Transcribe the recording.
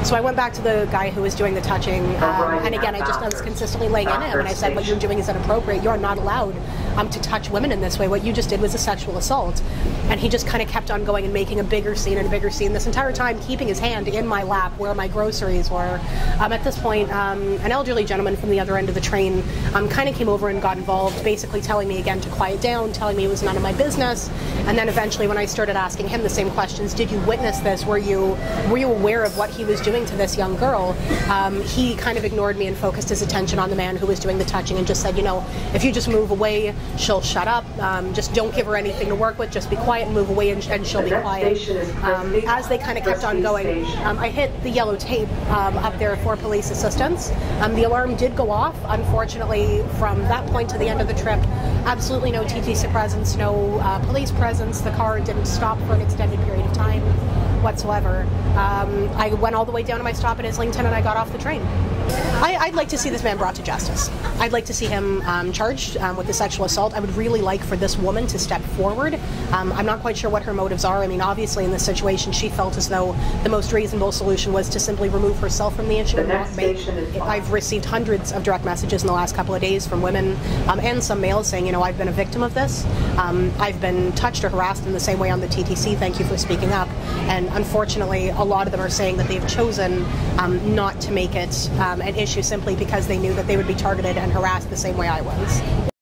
So I went back to the guy who was doing the touching, and again, I was consistently laying into him, and I said, what you're doing is inappropriate. You're not allowed to touch women in this way. What you just did was a sexual assault. And he just kind of kept on going and making a bigger scene and a bigger scene this entire time, keeping his hand in my lap where my groceries were. At this point, an elderly gentleman from the other end of the train kind of came over and got involved, basically telling me again to quiet down, telling me it was none of my business. And then eventually when I started asking him the same questions, did you witness this? Were you aware of what he was doing to this young girl? He kind of ignored me and focused his attention on the man who was doing the touching and just said, you know, if you just move away, she'll shut up. Just don't give her anything to work with. Just be quiet and move away, and she'll be quiet. As they kind of kept on going, I hit the yellow tape up there for police assistance. The alarm did go off. Unfortunately, from that point to the end of the trip, absolutely no TTC presence, no police presence. The car didn't stop for an extended period of time whatsoever. I went all the way down to my stop at Islington and I got off the train. I'd like to see this man brought to justice. I'd like to see him charged with the sexual assault. I would really like for this woman to step forward. I'm not quite sure what her motives are. I mean, obviously in this situation she felt as though the most reasonable solution was to simply remove herself from the issue and not make. I've received hundreds of direct messages in the last couple of days from women and some males saying, you know, I've been a victim of this. I've been touched or harassed in the same way on the TTC. Thank you for speaking up. And unfortunately, a lot of them are saying that they've chosen not to make it an issue simply because they knew that they would be targeted and harassed the same way I was.